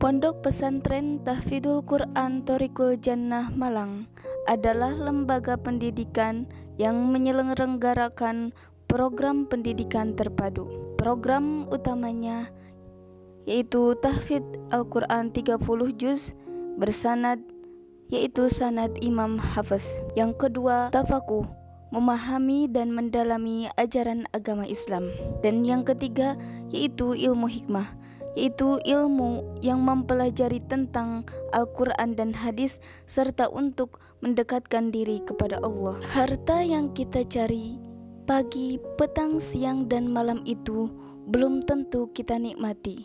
Pondok Pesantren Tahfidzul Quran Thoriqul Jannah Malang adalah lembaga pendidikan yang menyelenggarakan program pendidikan terpadu. Program utamanya yaitu tahfidz Al-Quran 30 juz bersanad, yaitu sanad Imam Hafiz. Yang kedua, tafakuh, memahami dan mendalami ajaran agama Islam. Dan yang ketiga yaitu ilmu hikmah, yaitu ilmu yang mempelajari tentang Al-Quran dan hadis serta untuk mendekatkan diri kepada Allah. Harta yang kita cari pagi, petang, siang, dan malam itu belum tentu kita nikmati.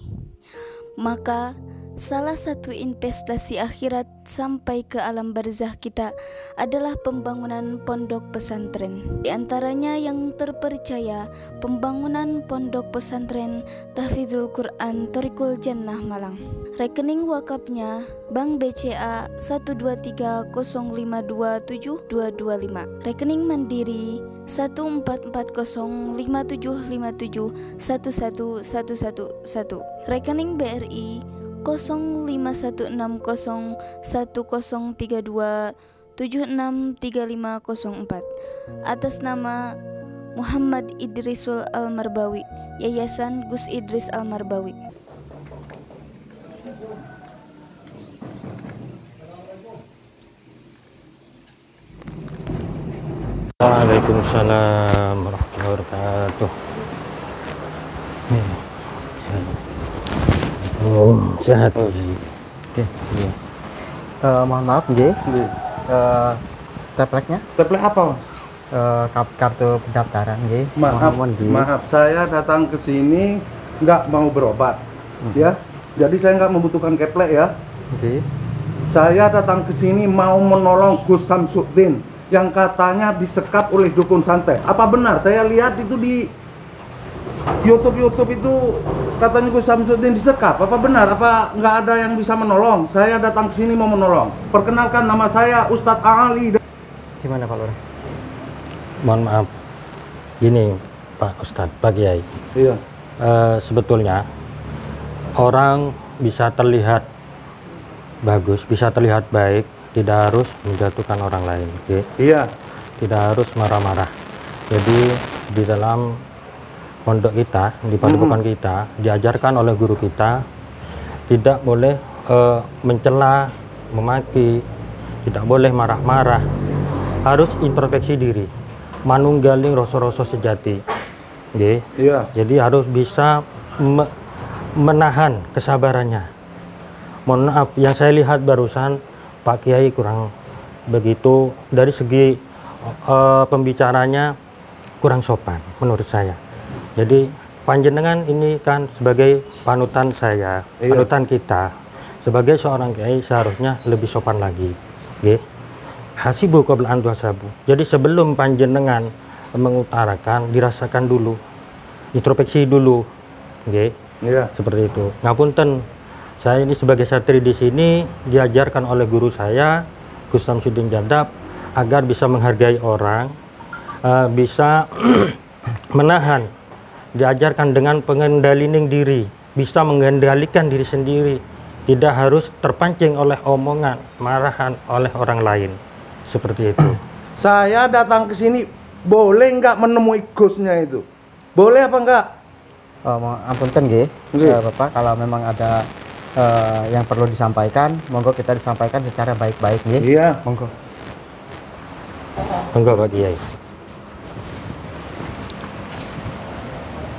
Maka salah satu investasi akhirat sampai ke alam barzah kita adalah pembangunan pondok pesantren. Di antaranya yang terpercaya pembangunan pondok pesantren Tahfidzul Quran Thoriqul Jannah Malang. Rekening wakafnya Bank BCA 12305272225. Rekening Mandiri 1415057571111. Rekening BRI 05161032763504 atas nama Muhammad Idrisul Almarbawi, Yayasan Gus Idris Almarbawi. Waalaikumsalam warahmatullahi wabarakatuh. Sehat. Oke. Mohon maaf, J. Tepleknya? Teplek apa, Mas? Kartu pendaftaran, J. Maaf, saya datang ke sini nggak mau berobat, ya. Jadi saya nggak membutuhkan keplek ya. Oke. Saya datang ke sini mau menolong Gus Samsuddin yang katanya disekap oleh dukun santet. Apa benar? Saya lihat itu di YouTube itu katanya Gus Samsuddin disekap. Apa benar? Apa nggak ada yang bisa menolong? Saya datang ke sini mau menolong. Perkenalkan, nama saya Ustadz Ali. Gimana Pak Lurah? Mohon maaf. Gini Pak Ustadz, Pak Kiai. Iya. Sebetulnya orang bisa terlihat bagus, bisa terlihat baik, tidak harus menjatuhkan orang lain. Okay? Iya. Tidak harus marah-marah. Jadi di dalam pondok kita, di padepokan kita, diajarkan oleh guru kita tidak boleh mencela, memaki, tidak boleh marah-marah, harus introspeksi diri, manunggaling rasa-rasa sejati. Okay? Iya. Jadi harus bisa menahan kesabarannya. Mohon maaf, yang saya lihat barusan Pak Kiai kurang begitu, dari segi pembicaranya kurang sopan menurut saya. Jadi panjenengan ini kan sebagai panutan saya, panutan kita, sebagai seorang kiai seharusnya lebih sopan lagi. Nggih. Hasibu qabla an tuhasabu. Jadi sebelum panjenengan mengutarakan, dirasakan dulu, introspeksi dulu. Nggih. Iya. Seperti itu. Ngapunten, saya ini sebagai santri di sini diajarkan oleh guru saya, Gus Samsuddin Jadab, agar bisa menghargai orang, bisa menahan, diajarkan dengan pengendalian diri, bisa mengendalikan diri sendiri, tidak harus terpancing oleh omongan, marahan oleh orang lain. Seperti itu. Saya datang ke sini, boleh nggak menemui Gusnya itu? Boleh apa enggak? Ampunten, J. Bapak, kalau memang ada yang perlu disampaikan, monggo kita disampaikan secara baik-baik, J. Iya. Monggo. Monggo Pak Kiai.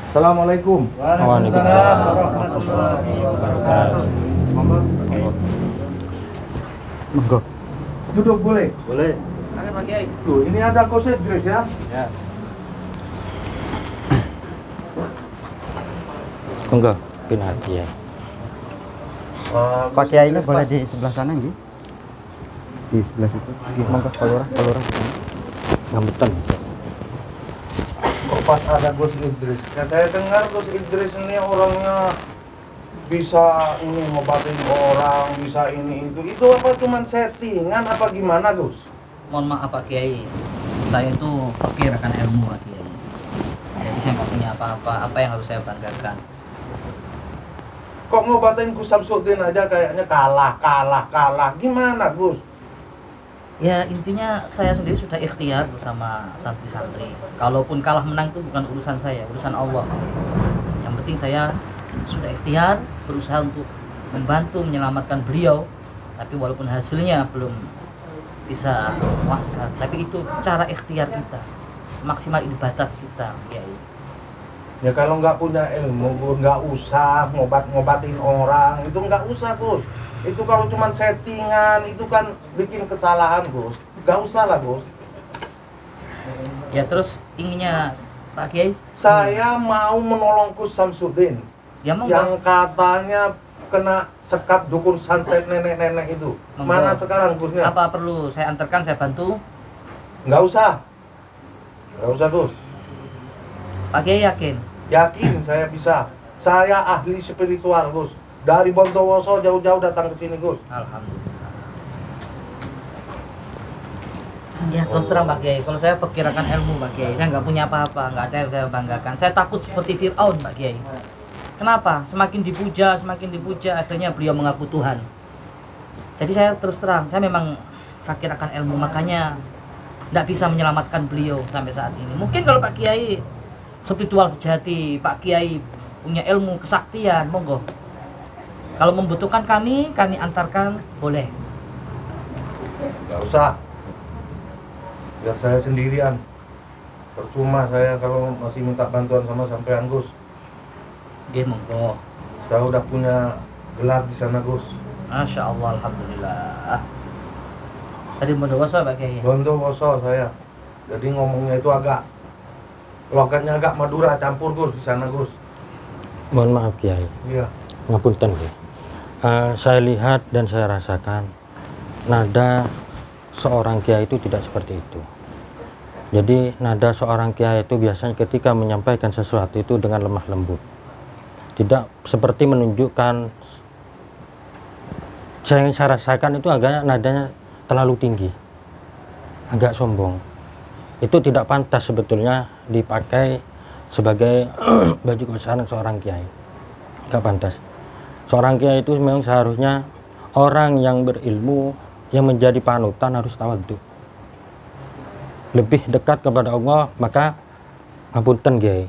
Assalamualaikum. Waalaikumsalam warahmatullahi wabarakatuh. Monggo. Duduk boleh? Boleh. Pak Kiai. Tuh, ini ada Gus Idris ya. Ya. Monggo, pindah Kiai. Pak Kiai ini boleh di sebelah sana, J. Di sebelah situ. Monggo, Pak Lurah, Ngapunten. Kok pas ada Gus Idris? Saya dengar Gus Idris ini orangnya bisa ini ngobatin orang, bisa ini itu. Itu apa cuman settingan apa gimana, Gus? Mohon maaf Pak Kiai, saya itu fakir akan ilmu Pak Kiai. Jadi saya nggak punya apa-apa yang harus saya banggakan. Kok ngobatin Gus Samsudin aja kayaknya kalah. Gimana Gus? Ya intinya saya sendiri sudah ikhtiar bersama santri-santri. Kalaupun kalah menang itu bukan urusan saya, urusan Allah. Yang penting saya sudah ikhtiar, berusaha untuk membantu menyelamatkan beliau. Tapi walaupun hasilnya belum bisa memuaskan, tapi itu cara ikhtiar kita, maksimal ini batas kita, Kiai. Ya kalau nggak punya ilmu, nggak usah ngobatin orang, itu nggak usah Gus. Itu kalau cuma settingan, itu kan bikin kesalahan Gus. Nggak usah lah Gus. Ya terus inginnya Pak Kiai? Saya mau menolong Gus Samsudin Ya mau yang katanya kena sekap dukun santet nenek-nenek itu. Monggo. Mana sekarang Gusnya? Apa perlu saya antarkan, saya bantu? Nggak usah Gus. Pak Kiai yakin? Yakin saya bisa. Saya ahli spiritual Gus. Dari Bondowoso jauh-jauh datang ke sini Gus. Alhamdulillah. Ya terus terang Pak Kiai, kalau saya perkirakan ilmu Pak Kiai, saya nggak punya apa-apa, nggak ada yang saya banggakan. Saya takut seperti Fir'aun Pak Kiai. Kenapa? Semakin dipuja, akhirnya beliau mengaku Tuhan. Jadi saya terus terang, saya memang fakir akan ilmu, makanya nggak bisa menyelamatkan beliau sampai saat ini. Mungkin kalau Pak Kiai spiritual sejati, Pak Kiai punya ilmu kesaktian, monggo. Kalau membutuhkan kami antarkan, boleh. Nggak usah. Biar saya sendirian. Percuma saya kalau masih minta bantuan sama sampean Gus. Oke, monggo. Saya udah punya gelar di sana Gus. Masya Allah, alhamdulillah. Tadi Bondowoso Pak Kiai. Bondowoso saya. Jadi ngomongnya itu agak logatnya agak Madura campur Gus di sana Gus. Mohon maaf Kiai. Iya. Ngapunten Kiai. Saya lihat dan saya rasakan nada seorang kiai itu tidak seperti itu. Jadi nada seorang kiai itu biasanya ketika menyampaikan sesuatu itu dengan lemah lembut. Tidak seperti menunjukkan, yang saya rasakan itu agaknya nadanya terlalu tinggi, agak sombong. Itu tidak pantas sebetulnya dipakai sebagai baju kebesaran seorang kiai. Tidak pantas. Seorang kiai itu memang seharusnya orang yang berilmu, yang menjadi panutan harus tawadhu. Lebih dekat kepada Allah, maka ngapunten Kiai.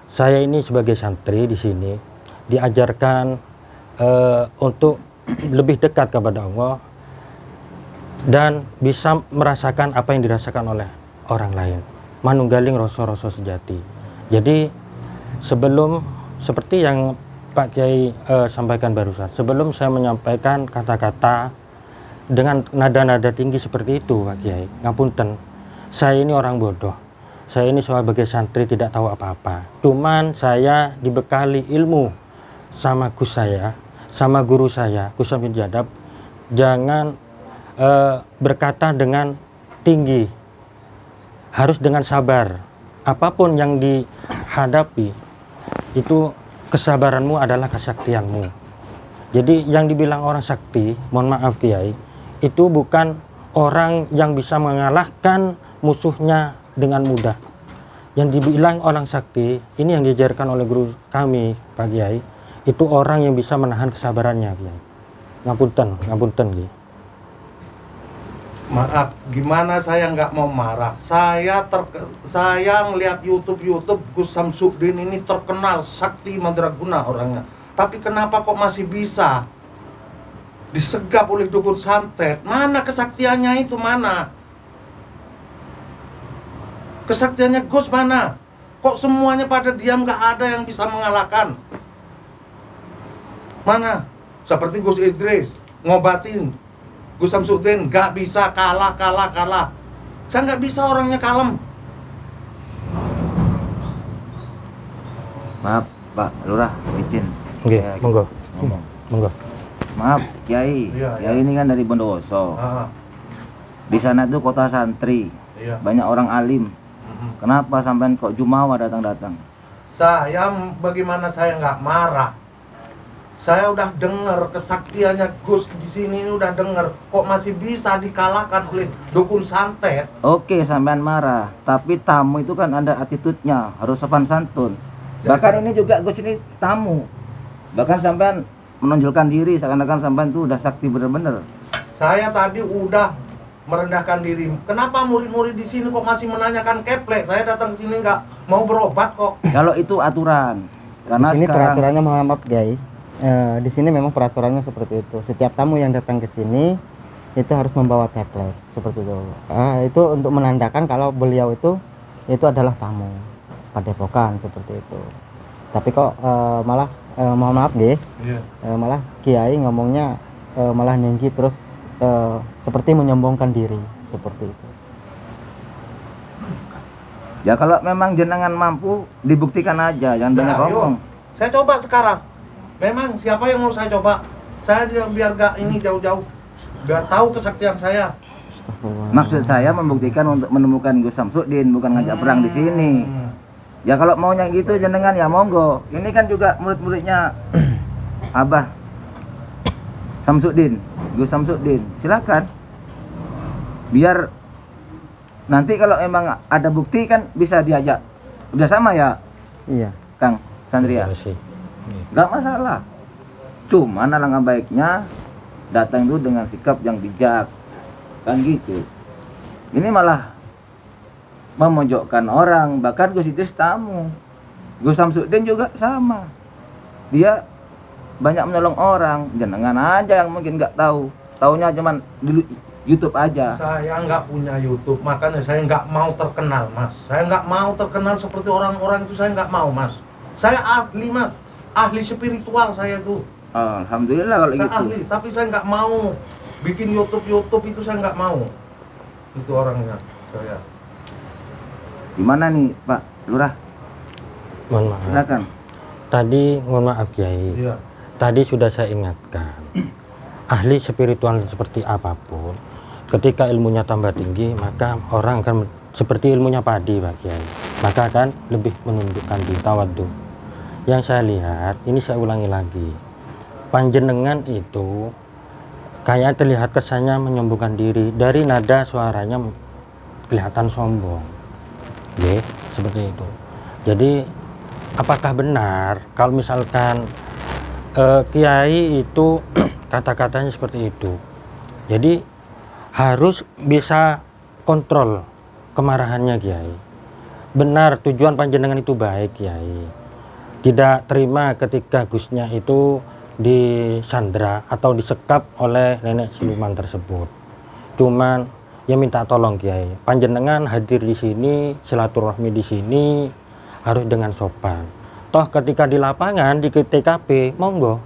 Saya ini sebagai santri di sini diajarkan untuk lebih dekat kepada Allah dan bisa merasakan apa yang dirasakan oleh orang lain. Manunggaling rasa-rasa sejati. Jadi sebelum seperti yang Pak Kiai sampaikan barusan, sebelum saya menyampaikan kata-kata dengan nada-nada tinggi seperti itu Pak Kiai, ngapunten, saya ini orang bodoh, saya ini sebagai santri tidak tahu apa-apa, cuman saya dibekali ilmu sama Gus saya, sama guru saya, Gus Samsudin Jadab. Jangan berkata dengan tinggi, harus dengan sabar. Apapun yang dihadapi itu kesabaranmu adalah kesaktianmu. Jadi yang dibilang orang sakti, mohon maaf Kiai, itu bukan orang yang bisa mengalahkan musuhnya dengan mudah. Yang dibilang orang sakti, ini yang diajarkan oleh guru kami Pak Kiai, itu orang yang bisa menahan kesabarannya Kiai. Ngapunten Kiai. Maaf, gimana saya nggak mau marah. Saya ngeliat YouTube Gus Samsudin ini terkenal sakti mandraguna orangnya. Tapi kenapa kok masih bisa disegap oleh dukun santet? Mana kesaktiannya itu, mana? Kesaktiannya Gus mana? Kok semuanya pada diam, nggak ada yang bisa mengalahkan? Mana? Seperti Gus Idris ngobatin Gus Samsudin, nggak bisa, kalah. Saya nggak bisa orangnya kalem. Maaf Pak Lurah, izin. Oke, monggo. Ngomong. Monggo. Maaf Kiai, Iya, Kiai ini kan dari Bondowoso. Di sana tuh kota santri, Iya. banyak orang alim. Kenapa sampean kok jumawa datang-datang? Saya, bagaimana saya nggak marah? Saya udah dengar kesaktiannya Gus di sini, udah dengar. Kok masih bisa dikalahkan oleh dukun santet? Oke, sampean marah, tapi tamu itu kan ada attitude-nya, harus sopan santun. Jadi Bahkan ini juga Gus ini tamu. Bahkan sampean menonjolkan diri seakan-akan sampean tuh udah sakti bener-bener. Saya tadi udah merendahkan diri. Kenapa murid-murid di sini kok masih menanyakan keplek? Saya datang ke sini nggak mau berobat kok. Kalau itu aturan. Karena Di sini sekarang peraturannya, mohon maaf Kiai. Di sini memang peraturannya seperti itu. Setiap tamu yang datang ke sini itu harus membawa tablet seperti itu. Itu untuk menandakan kalau beliau itu adalah tamu padepokan seperti itu. Tapi kok malah mohon maaf nggih, malah Kiai ngomongnya malah ninggi terus seperti menyombongkan diri seperti itu. ya kalau memang jenengan mampu dibuktikan aja, jangan banyak ngomong. Saya coba sekarang. Memang siapa yang mau saya coba? Saya biar gak ini jauh-jauh, biar tahu kesaktian saya. Maksud saya membuktikan untuk menemukan Gus Samsudin, bukan ngajak perang di sini. Ya kalau maunya gitu jenengan ya monggo. Ini kan juga murid-muridnya Abah Samsudin, Gus Samsudin. Silakan. Biar nanti kalau emang ada bukti kan bisa diajak. Udah sama ya, Iya. Kang Sandria. Terima kasih. Nggak masalah. Cuma alangkah baiknya datang itu dengan sikap yang bijak. Kan gitu. Ini malah memojokkan orang, bahkan Gus Idris tamu. Gus Samsudin juga sama. Dia banyak menolong orang, jenengan aja yang mungkin nggak tahu. Taunya cuman di YouTube aja. Saya nggak punya YouTube, makanya saya nggak mau terkenal, Mas. Saya nggak mau terkenal seperti orang-orang itu, saya nggak mau, Mas. Saya ahli, Mas. Ahli spiritual saya tuh. Alhamdulillah kalau Saya gitu. ahli, tapi saya nggak mau bikin YouTube itu, saya nggak mau. Itu orangnya, saya. Gimana nih Pak Lurah? Mohon maaf. Silakan. Tadi mohon maaf Kiai. Iya. Tadi sudah saya ingatkan. Ahli spiritual seperti apapun, ketika ilmunya tambah tinggi, maka orang akan seperti ilmunya padi, Pak Kiai. Maka akan lebih menundukkan diri, tawadhu. Yang saya lihat, ini saya ulangi lagi. Panjenengan itu kayak terlihat kesannya menyombongkan diri. Dari nada suaranya kelihatan sombong. Oke, seperti itu. Jadi apakah benar kalau misalkan Kiai itu kata-katanya seperti itu? Jadi harus bisa kontrol kemarahannya Kiai. Benar tujuan panjenengan itu baik Kiai. Tidak terima ketika Gusnya itu disandra atau disekap oleh nenek siluman tersebut. Cuman ya minta tolong Kiai, panjenengan hadir di sini, silaturahmi di sini harus dengan sopan. Toh ketika di lapangan di TKP monggo.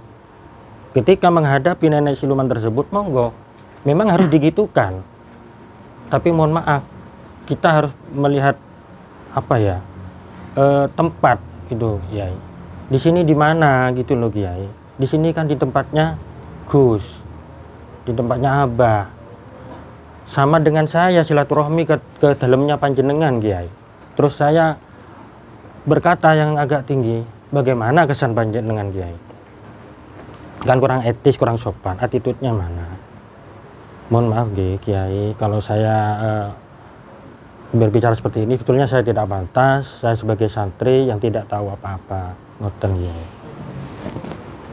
Ketika menghadapi nenek siluman tersebut monggo. Memang harus digitukan. Tapi mohon maaf, kita harus melihat apa ya? Tempat itu Kiai. Di sini di mana gitu loh Kiai. Di sini kan di tempatnya Gus. Di tempatnya Abah. Sama dengan saya silaturahmi ke dalamnya panjenengan Kiai. Terus saya berkata yang agak tinggi, bagaimana kesan panjenengan Kiai? Kan kurang etis, kurang sopan, attitude-nya mana? Mohon maaf Kiai, kalau saya berbicara seperti ini, sebetulnya saya tidak pantas. Saya sebagai santri yang tidak tahu apa-apa. Ngoten Kiai.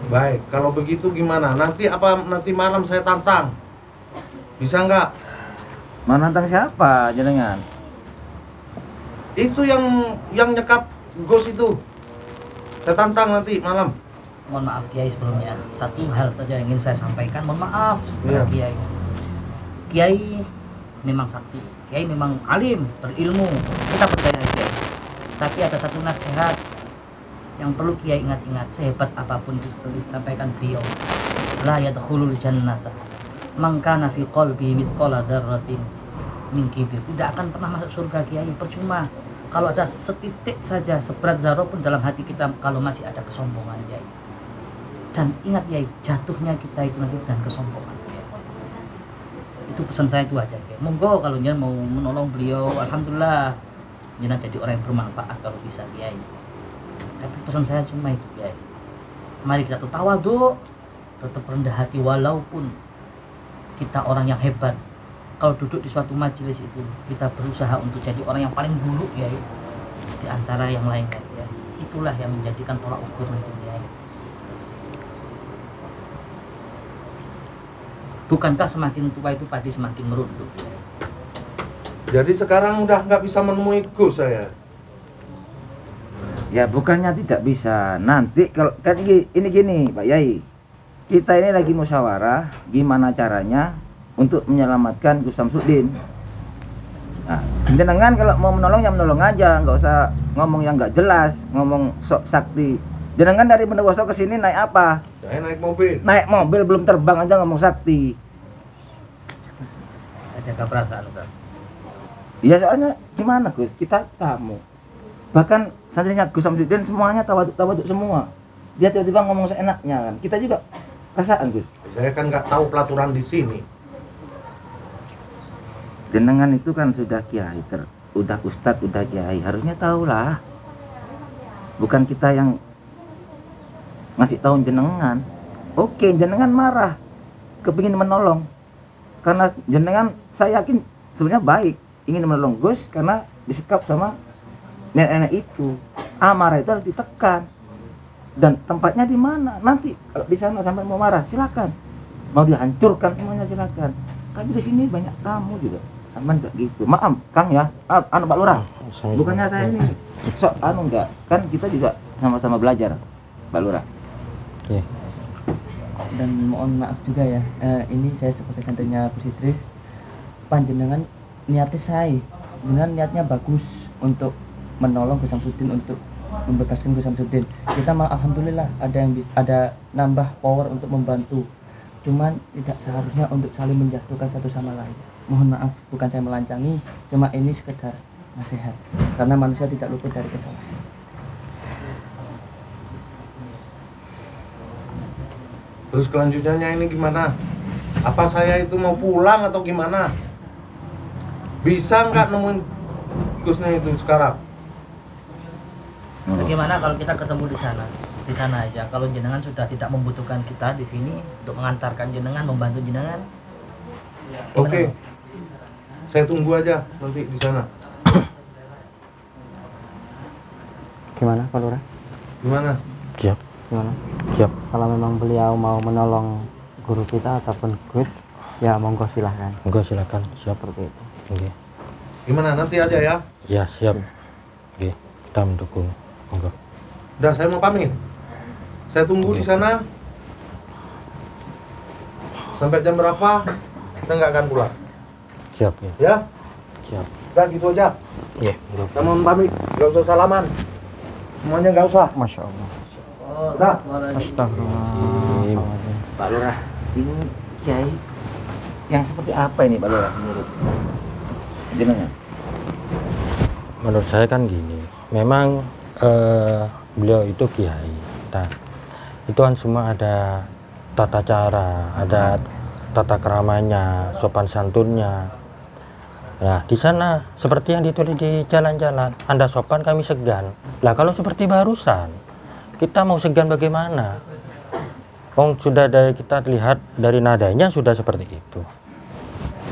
Baik, kalau begitu gimana? Nanti malam saya tantang. Bisa nggak? Mau nantang siapa jenengan? Itu yang nyekap Gus itu. Saya tantang nanti malam. Mohon maaf Kiai sebelumnya. Satu hal saja yang ingin saya sampaikan. Mohon maaf Iya. Kiai. Kiai memang sakti. Kiai memang alim, berilmu. Kita percaya Kiai. Tapi ada satu nasihat yang perlu Kiai ingat-ingat. Sehebat apapun itu disampaikan beliau, la yadkhulul jannata man kana fi qalbi mithqala dzarratin min kibir. Tidak akan pernah masuk surga Kiai, percuma kalau ada setitik saja, seberat zarah pun dalam hati kita kalau masih ada kesombongan Kiai. Dan ingat Kiai, jatuhnya kita itu nanti dengan kesombongan Kiai. Itu pesan saya itu aja Kiai. Monggo kalau jangan mau menolong beliau, alhamdulillah jangan jadi orang yang bermanfaat kalau bisa Kiai. Tapi pesan saya cuma itu Kiai. Mari kita tetap tawadhu, tetap rendah hati walaupun kita orang yang hebat. Kalau duduk di suatu majelis itu kita berusaha untuk jadi orang yang paling buruk Kiai di antara yang lainnya Kiai. Itulah yang menjadikan tolak ukur nanti Kiai. Bukankah semakin tua itu padi semakin merunduk? Jadi sekarang udah nggak bisa menemui Gus saya. Ya bukannya tidak bisa. Nanti kalau kan ini gini Pak Yai, kita ini lagi musyawarah gimana caranya untuk menyelamatkan Gus Samsudin. Nah, jenengan kalau mau menolong ya menolong aja, nggak usah ngomong yang nggak jelas, ngomong sok sakti. Jenengan dari Bondowoso ke sini naik apa? Saya naik mobil. Naik mobil belum terbang aja ngomong sakti. Jaga perasaan, Ustaz. Ya soalnya gimana Gus, kita tamu. Bahkan santrinya Gus Samsudin semuanya tawaduk semua. Dia tiba-tiba ngomong seenaknya kan. Kita juga perasaan Gus. Saya kan nggak tahu pelaturan di sini. Jenengan itu kan sudah kiai, udah ustadz, udah kiai, harusnya tahu lah. Bukan kita yang ngasih tahu jenengan. Oke, jenengan marah, kepingin menolong. Karena jenengan saya yakin sebenarnya baik, ingin menolong Gus karena disekap sama nenek-nenek itu. Amarah itu harus ditekan. Dan tempatnya di mana? Nanti kalau di sana sampai mau marah, silakan. Mau dihancurkan semuanya silakan. Tapi di sini banyak tamu juga. Sama enggak gitu. Maaf, Kang ya. Anu Pak Lurah. Bukannya saya ini sok anu enggak. Kan kita juga sama-sama belajar, Pak Lurah. Oke. Dan mohon maaf juga ya, ini saya sebagai santrinya Gus Idris, panjenengan niatnya saya, jenengan niatnya bagus untuk menolong Gus Samsudin, untuk membebaskan Gus Samsudin. Kita malah alhamdulillah ada nambah power untuk membantu. Cuman tidak seharusnya untuk saling menjatuhkan satu sama lain. Mohon maaf, bukan saya melancangi, cuma ini sekedar nasihat. Karena manusia tidak luput dari kesalahan. Terus kelanjutannya ini gimana? Apa saya itu mau pulang atau gimana? Bisa nggak nemuin Gusnya itu sekarang? Bagaimana kalau kita ketemu di sana aja? Kalau jenengan sudah tidak membutuhkan kita di sini untuk mengantarkan jenengan, membantu jenengan. Oke. Saya tunggu aja nanti di sana. Gimana Pak Lurah? Gimana? Siap. Gimana? Siap. Kalau memang beliau mau menolong guru kita ataupun Gus, ya monggo silahkan. Enggak, silakan. Siap. Seperti itu. Oke. Gimana nanti aja ya? Ya, siap. Oke. Kita mendukung. Monggo. Udah saya mau pamit. Saya tunggu di sana. Sampai jam berapa? Kita nggak akan pulang. Siap ya. Ya? Siap. Udah gitu aja. Iya, enggak. Saya mau pamit. Nggak usah salaman. Semuanya nggak usah. Masya Allah. Oh, Nah. Astagfirullah. Pak Lurah, ini kiai yang seperti apa ini Pak Lurah menurut jenengan? Menurut saya kan gini, memang beliau itu kiai. Nah, itu kan semua ada tata cara, ada tata keramanya, sopan santunnya. Nah, di sana seperti yang ditulis di jalan-jalan, Anda sopan kami segan. Lah kalau seperti barusan, kita mau segan bagaimana? Sudah dari kita lihat dari nadanya sudah seperti itu.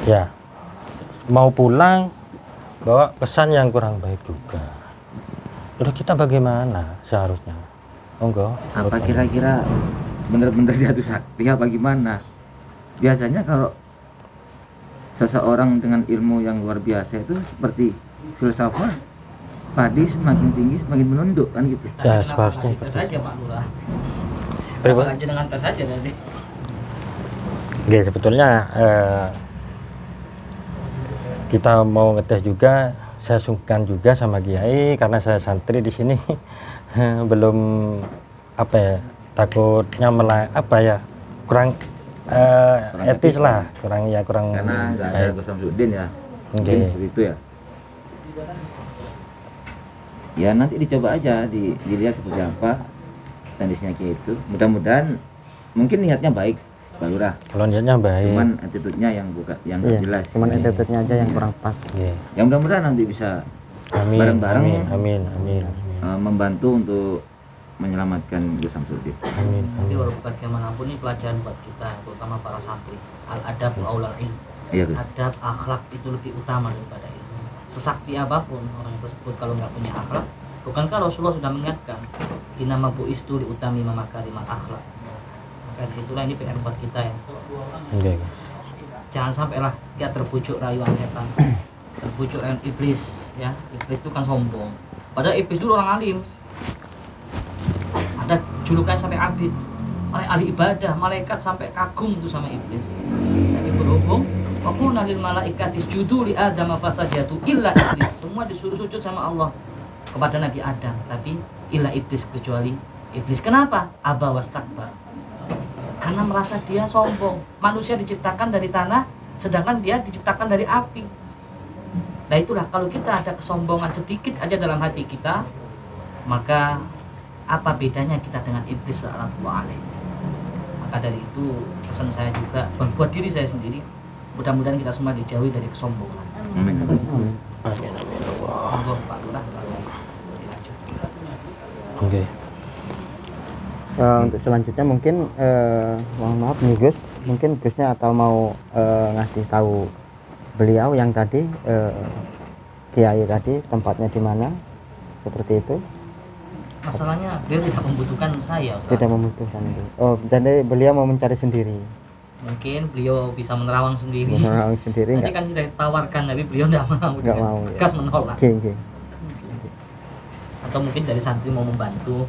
Ya, mau pulang bawa kesan yang kurang baik juga. Udah kita bagaimana seharusnya? Enggak. Apa kira-kira benar-benar jatuh sakti apa gimana? Biasanya kalau seseorang dengan ilmu yang luar biasa itu seperti filsafat, padi semakin tinggi semakin menunduk kan gitu. Ya, seharusnya tes aja Pak Lurah. Pribadi. Lanjut dengan tes aja nanti. Oke, sebetulnya kita mau ngetes juga, saya sungkan juga sama Kiai karena saya santri di sini belum apa ya, takutnya kurang etis lah, kurang Karena nggak ada Gus Samsudin ya. Oke. Mungkin seperti itu ya. Ya nanti dicoba aja, dilihat seperti apa kondisinya kayak itu. Mudah-mudahan mungkin niatnya baik, Pak Lurah. Kalau niatnya baik. Cuman attitude-nya yang yang Iya, jelas. cuman attitude-nya aja yang kurang pas. Iya. Ya mudah-mudahan nanti bisa Amin, bareng-bareng amin. membantu untuk menyelamatkan Gus Samsudin. Amin. Tapi walaupun bagaimanapun ini pelajaran buat kita, terutama para santri. Al-adab aulal ilm. Iya, Gus. Adab, akhlak itu lebih utama daripada ilmu. Sesakti apapun orang tersebut kalau nggak punya akhlak, bukankah Rasulullah sudah mengingatkan, inama bu'istu liutami makarimal akhlak. Maka disitulah ini PR buat kita ya. Oke. jangan sampailah kita terbujuk rayuan setan, terbujuk rayuan iblis ya. Iblis itu kan sombong, padahal iblis dulu orang alim, ada julukan sampai abid, ahli ibadah, malaikat sampai kagum itu sama iblis. Tapi berhubung waqulna lil malaikati isjudu li Adam fasajadu illa iblis, semua disuruh sujud sama Allah kepada Nabi Adam, tapi illa iblis, kecuali iblis. Kenapa? Aba wastakbar, karena merasa dia sombong. Manusia diciptakan dari tanah, sedangkan dia diciptakan dari api. Nah itulah, kalau kita ada kesombongan sedikit aja dalam hati kita, maka apa bedanya kita dengan iblis laknatullah alaih. Maka dari itu pesan saya juga buat diri saya sendiri, mudah-mudahan kita semua dijauhi dari kesombongan. Amin. Amin amin Allah. Monggo Pak Lurah, kalau dilanjut. Oke. Untuk selanjutnya mungkin mohon maaf nih Gus, mungkin Gusnya atau mau ngasih tahu beliau yang tadi Kiai tadi tempatnya di mana, seperti itu. Masalahnya beliau tidak membutuhkan saya, Ustaz. Tidak membutuhkan itu. Oh, jadi beliau mau mencari sendiri. Mungkin beliau bisa menerawang sendiri. Menerawang sendiri Nanti kan kita tawarkan, tapi beliau tidak mau. Nggak mau, ya. Tegas menolak. Oke. Atau mungkin dari santri mau membantu.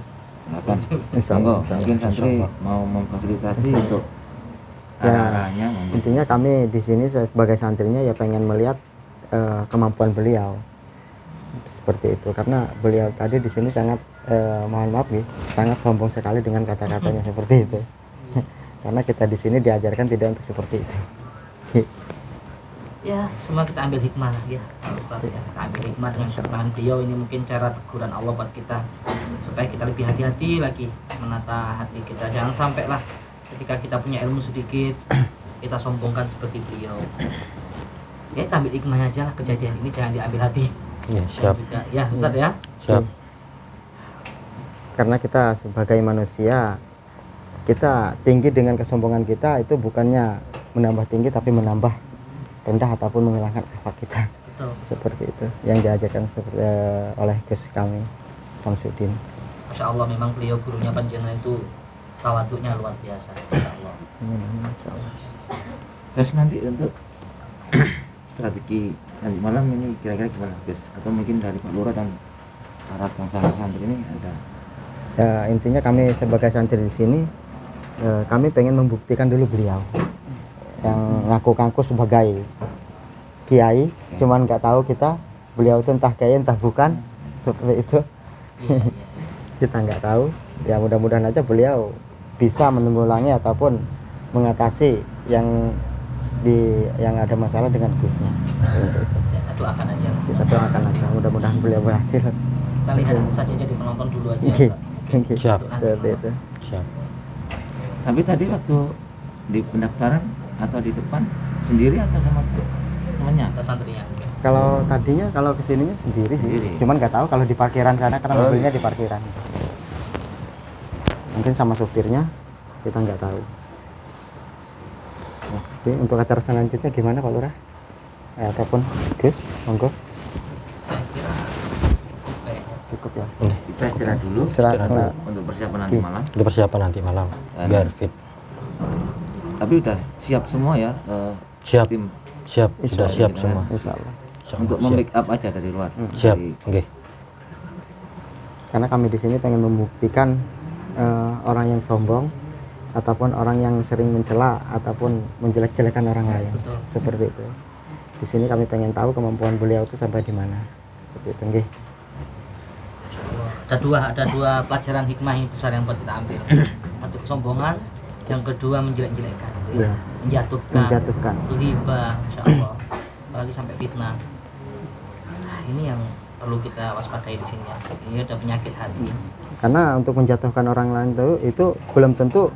Kenapa? Insya Allah, Monggo, mungkin santri mau memfasilitasi untuk Ya, arah-arahnya. monggo. intinya kami di sini sebagai santrinya ya pengen melihat kemampuan beliau seperti itu, karena beliau tadi di sini sangat mohon maaf nih, sangat sombong sekali dengan kata-katanya seperti itu. Karena kita di sini diajarkan tidak untuk seperti itu. Ya, semua kita ambil hikmah lah ya, Ustaz ya. Kita ambil hikmah dengan keterangan beliau. Ini mungkin cara teguran Allah buat kita, supaya kita lebih hati-hati lagi menata hati kita. Jangan sampai lah ketika kita punya ilmu sedikit, kita sombongkan seperti beliau. Ya, kita ambil hikmahnya aja lah, kejadian ini jangan diambil hati. Ya, Dan siap. juga, ya Ustaz ya. Siap. Karena kita sebagai manusia, kita tinggi dengan kesombongan kita itu bukannya menambah tinggi tapi menambah rendah ataupun menghilangkan akhlak kita. Betul. Seperti itu yang diajarkan oleh Gus kami Samsudin. Masya Allah, memang beliau gurunya panjenengan itu tawaduknya luar biasa. Masya Allah. Masya Allah. Terus nanti untuk strategi nanti malam ini kira-kira gimana Gus? Atau mungkin dari Pak Lurah dan para santri ini ada? Ya, intinya kami sebagai santri di sini, kami pengen membuktikan dulu beliau yang ngaku-ngaku sebagai kiai, cuman nggak tahu kita beliau itu entah kiai entah bukan, seperti itu. Kita nggak tahu. Ya mudah-mudahan aja beliau bisa menanggulangi ataupun mengatasi yang ada masalah dengan Gusnya. Ya, kita doakan aja. Kita doakan aja, mudah-mudahan beliau berhasil. Kita lihat saja jadi penonton dulu aja. Oke. Pak. Siap. Seperti itu. Siap. Tapi tadi waktu di pendaftaran atau di depan sendiri atau sama temannya? Kita santrinya. Oke. Kalau tadinya kalau kesininya sendiri sih, Sendiri. cuman nggak tahu kalau di parkiran sana karena Oh, mobilnya iya. di parkiran. Mungkin sama supirnya, kita nggak tahu. Oke, untuk acara selanjutnya gimana Pak Lurah? Ataupun Gus, monggo. Saya kira kayaknya. Cukup ya. Kita istirahat dulu Istirahat dulu. untuk persiapan nanti Oke. malam. Itu persiapan nanti malam Dan- biar fit. Tapi udah siap semua ya Siap. tim Siap. Insya Sudah Allah, siap gitu semua. kan. Insya Allah. Insya Allah, untuk siap. membackup aja dari luar. Siap. Dari- Oke. Karena kami di sini pengen membuktikan orang yang sombong ataupun orang yang sering mencela ataupun menjelek-jelekan orang lain. Betul. Seperti itu. Di sini kami pengen tahu kemampuan beliau itu sampai di mana. Seperti itu, nggih. Ada dua pelajaran hikmah yang besar yang buat kita ambil. Satu kesombongan, yang kedua menjelek-jelekan, Iya. Menjatuhkan. riba, Masya Allah, apalagi sampai fitnah. Nah, ini yang perlu kita waspadai di sini ya. Ini ada penyakit hati. Karena untuk menjatuhkan orang lain itu belum tentu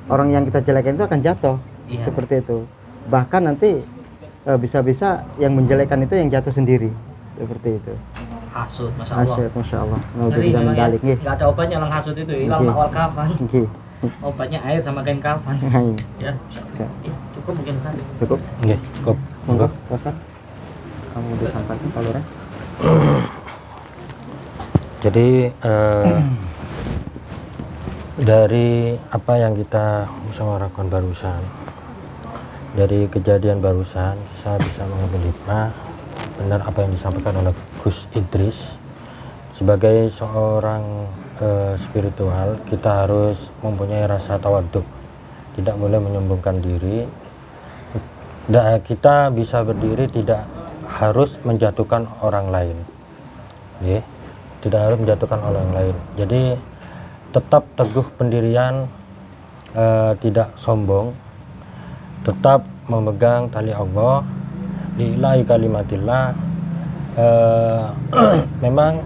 orang yang kita jelekan itu akan jatuh. Iya. Seperti itu. Bahkan nanti bisa-bisa yang menjelekan itu yang jatuh sendiri. Seperti itu. Hasud, Masya Allah. Asyik, Masya Allah. Ngeri Nauzubillah min memang ya. dzalik, nggih. Nggak ada obatnya orang hasud itu, ilal Nggih. ma'wal kafan. Nggih. Obatnya air sama kain kafan. Hai. Ya, Siap. cukup mungkin Ustaz. Cukup. Oke. Cukup. Monggo, Ustaz. Kamu disampaikan Pak Lurah. Jadi dari apa yang kita musyawarahkan barusan, dari kejadian barusan saya bisa mengambil hikmah benar apa yang disampaikan oleh Gus Idris. Sebagai seorang spiritual, kita harus mempunyai rasa tawaduk, tidak boleh menyombongkan diri. Kita bisa berdiri tidak harus menjatuhkan orang lain, tidak harus menjatuhkan orang lain. Jadi tetap teguh pendirian, tidak sombong, tetap memegang tali Allah, lillahi kalimatillah. Memang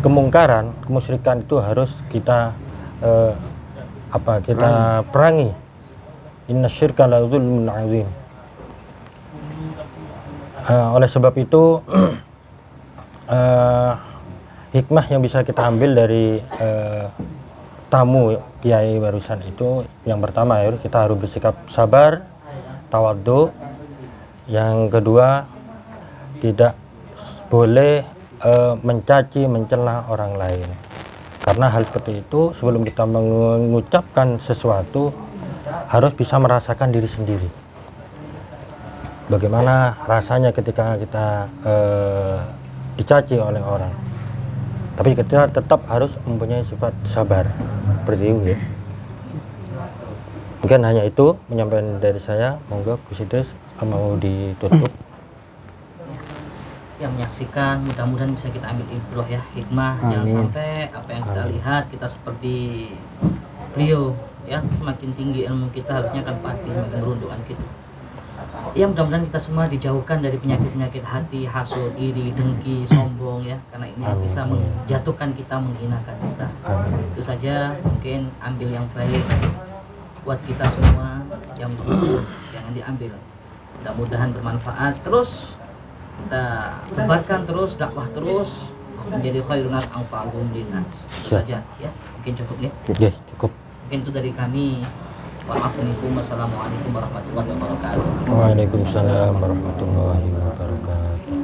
kemungkaran, kemusyrikan itu harus kita kita perangi. Innasyirka la dzulmun adzim. Oleh sebab itu hikmah yang bisa kita ambil dari tamu kiai barusan itu, yang pertama ya, kita harus bersikap sabar, tawadhu. Yang kedua, tidak boleh mencaci, mencela orang lain. Karena hal seperti itu, sebelum kita mengucapkan sesuatu, harus bisa merasakan diri sendiri. Bagaimana rasanya ketika kita dicaci oleh orang. Tapi kita tetap harus mempunyai sifat sabar. Seperti itu ya. Mungkin hanya itu penyampaian dari saya. Monggo Gus Idris mau ditutup. Yang menyaksikan, mudah-mudahan bisa kita ambil ibrah ya, hikmah. Jangan sampai apa yang kita lihat kita seperti beliau ya, semakin tinggi ilmu kita harusnya kan pasti semakin merundukkan kita ya. Mudah-mudahan kita semua dijauhkan dari penyakit-penyakit hati, hasud, iri, dengki, sombong ya, karena ini bisa menjatuhkan kita, menghinakan kita. Itu saja, mungkin ambil yang baik buat kita semua, yang buruk jangan diambil. Mudah-mudahan bermanfaat. Terus kita tebarkan terus, dakwah terus, menjadi khairun nas anfa'uhum linnas. Itu saja ya, mungkin cukup ya. Cukup. Mungkin itu dari kami. Wassalamualaikum warahmatullahi wabarakatuh. Waalaikumsalam warahmatullahi wabarakatuh.